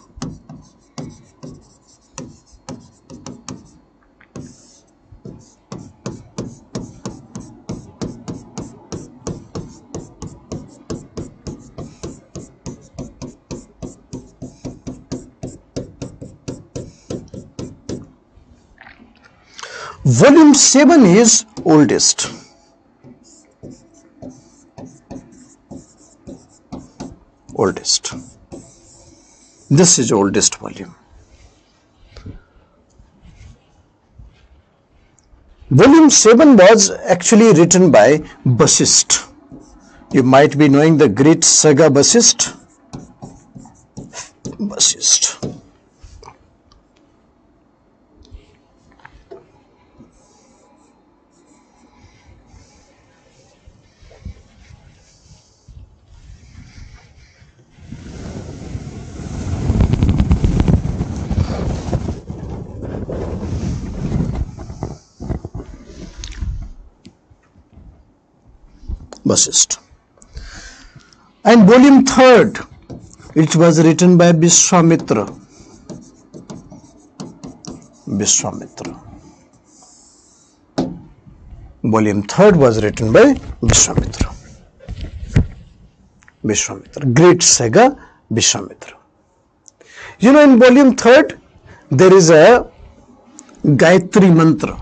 Volume 7 is oldest. Oldest. This is oldest volume. Volume 7 was actually written by Vasishtha. You might be knowing the great saga Vasishtha. Vasishtha. Vasishtha. And volume 3rd, it was written by Vishwamitra. Vishwamitra. Volume 3rd was written by Vishwamitra. Vishwamitra. Great saga Vishwamitra. You know, in volume 3rd, there is a Gayatri Mantra.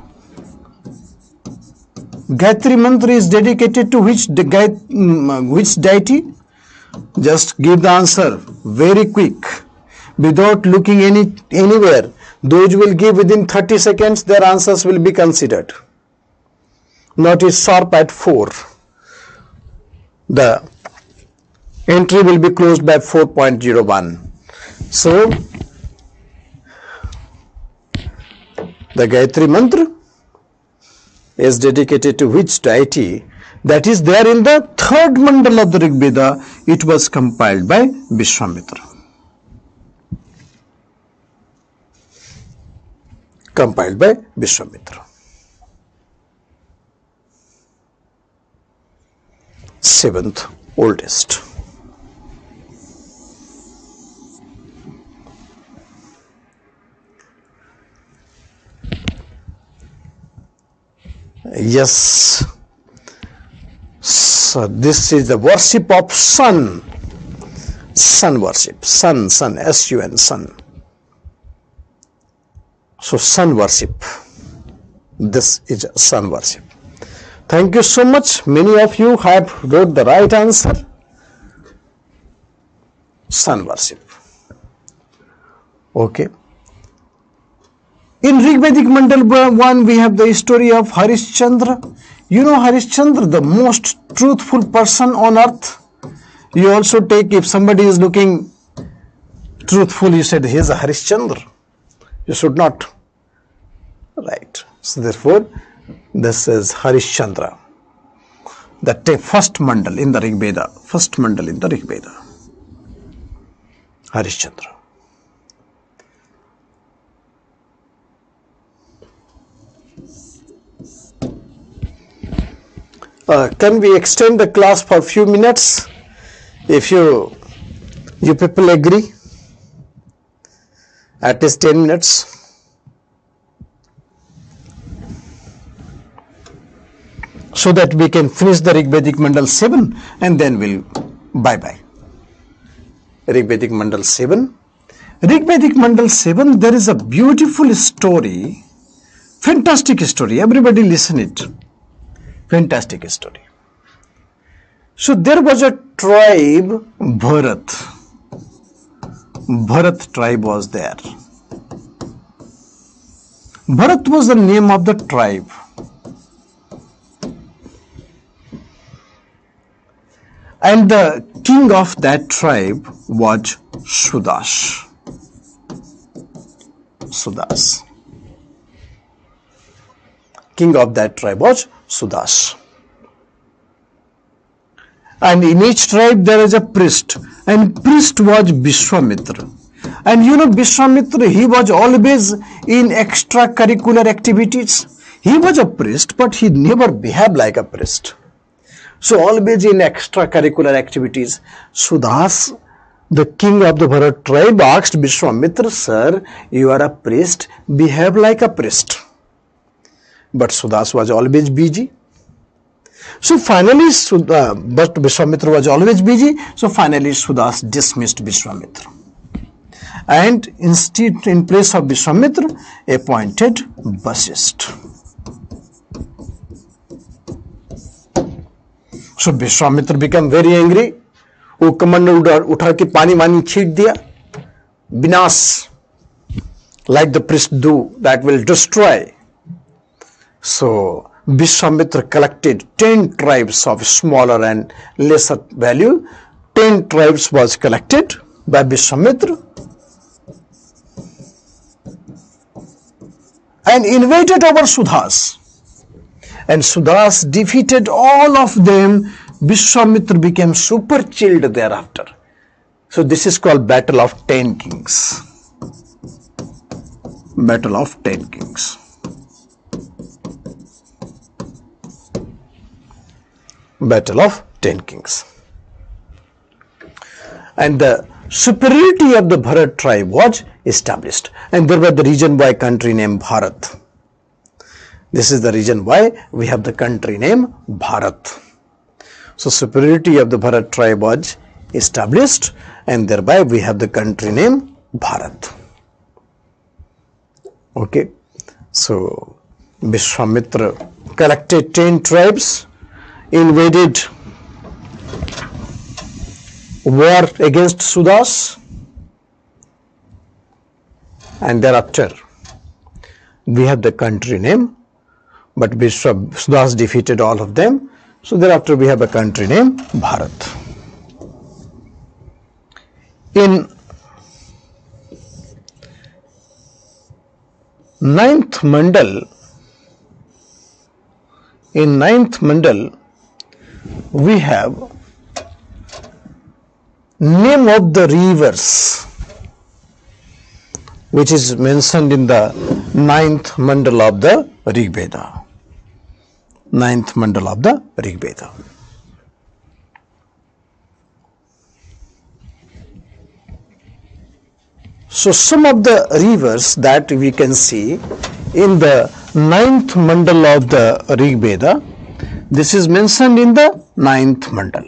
Gayatri Mantra is dedicated to which deity? Just give the answer very quick without looking anywhere. Those will give within 30 seconds, their answers will be considered. Not is sharp at 4. The entry will be closed by 4.01. So, the Gayatri Mantra is dedicated to which deity? That is there in the 3rd mandal of the Rig Veda. It was compiled by Vishwamitra. Compiled by Vishwamitra. 7th oldest. Yes. So this is the worship of sun. Sun worship. Sun, S-U-N, sun. So sun worship. This is sun worship. Thank you so much. Many of you have wrote the right answer. Sun worship. Okay. In Rig Vedic Mandal 1, we have the story of Harishchandra. You know Harishchandra, the most truthful person on earth. You also take, if somebody is looking truthful, you said he is a Harishchandra. You should not. Right. So therefore, this is Harishchandra. The first mandal in the Rig Veda. First mandal in the Rig Veda. Harishchandra. Can we extend the class for a few minutes? If you people agree? At least 10 minutes. So that we can finish the Rigvedic Mandal 7 and then we'll bye-bye. Rigvedic Mandal 7. Rigvedic Mandal 7, there is a beautiful story, fantastic story. Everybody listen it. Fantastic story. So there was a tribe, Bharat. Bharat tribe was there. Bharat was the name of the tribe. And the king of that tribe was Sudas. Sudas. King of that tribe was Sudas. And in each tribe there is a priest. And priest was Vishwamitra. And you know Vishwamitra, he was always in extracurricular activities. He was a priest, but he never behaved like a priest. So always in extracurricular activities. Sudas, the king of the Bharat tribe, asked Vishwamitra, sir, you are a priest, behave like a priest. But Sudas was always busy. So finally, but Vishwamitra was always busy. So finally, Sudas dismissed Vishwamitra. And instead, in place of Vishwamitra, appointed Vasishtha. So Vishwamitra became very angry. वो कमंडल उठा के पानी वानी छीट दिया. विनाश, like the priest do, that will destroy. So Vishwamitra collected 10 tribes of smaller and lesser value. 10 tribes was collected by Vishwamitra and invaded over Sudas. And Sudas defeated all of them. Vishwamitra became super chilled thereafter. So this is called Battle of 10 Kings. Battle of 10 Kings. Battle of 10 Kings. And the superiority of the Bharat tribe was established. And there was the region by country named Bharat. This is the reason why we have the country name Bharat. So superiority of the Bharat tribe was established and thereby we have the country name Bharat. Okay. So Vishwamitra collected 10 tribes, invaded war against Sudas, and thereafter we have the country name. But Sudas defeated all of them. So thereafter we have a country named Bharat. In 9th Mandal, we have name of the rivers, which is mentioned in the 9th Mandal of the Rigveda. 9th Mandal of the Rigveda. So some of the rivers that we can see in the 9th Mandal of the Rigveda, this is mentioned in the 9th Mandal.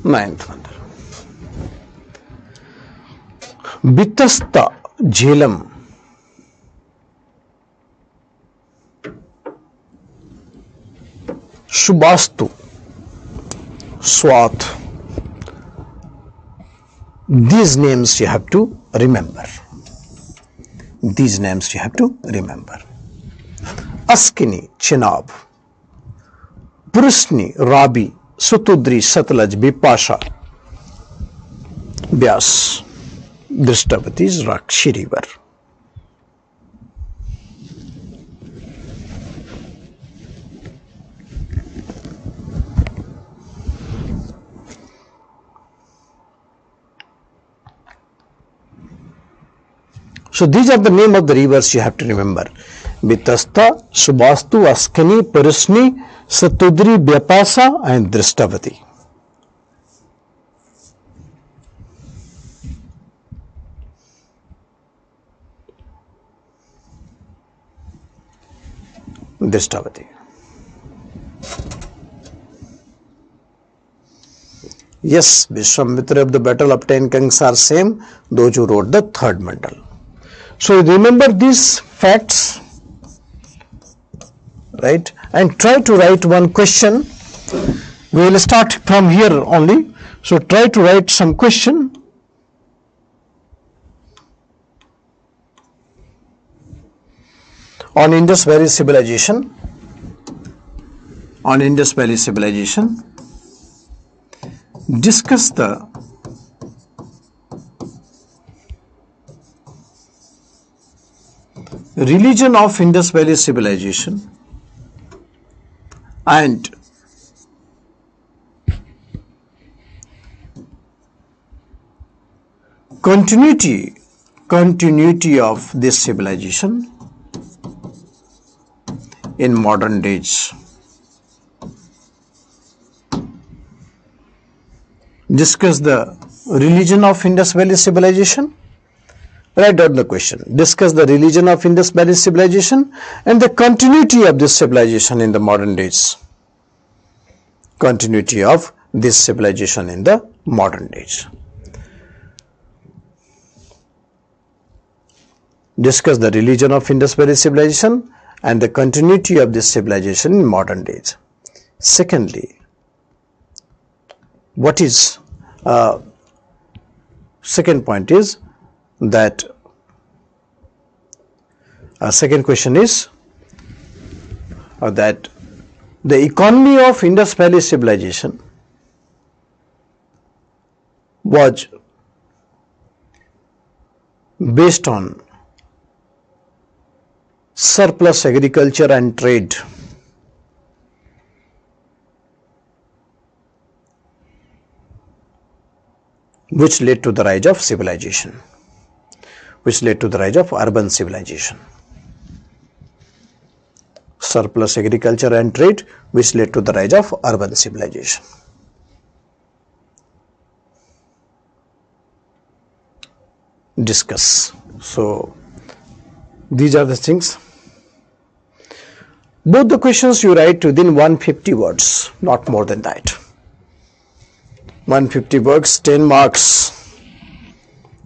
Ninth Mandal. Vitasta Jhelam, Subhastu, Swath. These names you have to remember. These names you have to remember. Askini, Chenab, Purusni, Rabi, Sutudri, Satlaj, Bipasha, Vyas, Drishtavati is Rakshi river. So these are the name of the rivers you have to remember. Vitasta, Subhastu, Askani, Purusni, Satudri, Vyapasa and Drishtavati. Drishtavati. Yes, Vishwamitra, of the battle of 10 kings are same, those who wrote the third mandal. So remember these facts, right? And try to write one question. We will start from here only. So try to write some question. On Indus Valley civilization. On Indus Valley civilization. Discuss the religion of Indus Valley civilization and continuity of this civilization in modern days. Discuss the religion of Indus Valley civilization. Write down the question. Discuss the religion of Indus Valley civilization and the continuity of this civilization in the modern days. Continuity of this civilization in the modern days. Discuss the religion of Indus Valley civilization and the continuity of this civilization in modern days. Secondly, what is second point is that second question is that the economy of Indus Valley civilization was based on surplus agriculture and trade. Which led to the rise of civilization, which led to the rise of urban civilization. Surplus agriculture and trade, which led to the rise of urban civilization. Discuss. So, these are the things. Both the questions you write within 150 words, not more than that. 150 words, 10 marks.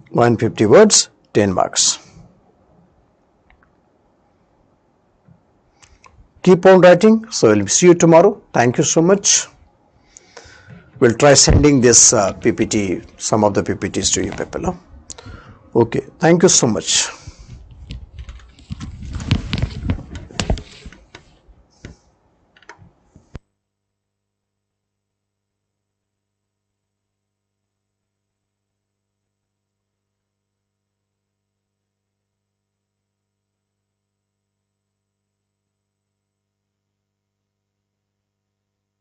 150 words, 10 marks. Keep on writing. So, we'll see you tomorrow. Thank you so much. We'll try sending this PPT, some of the PPTs to you people. Okay. Thank you so much.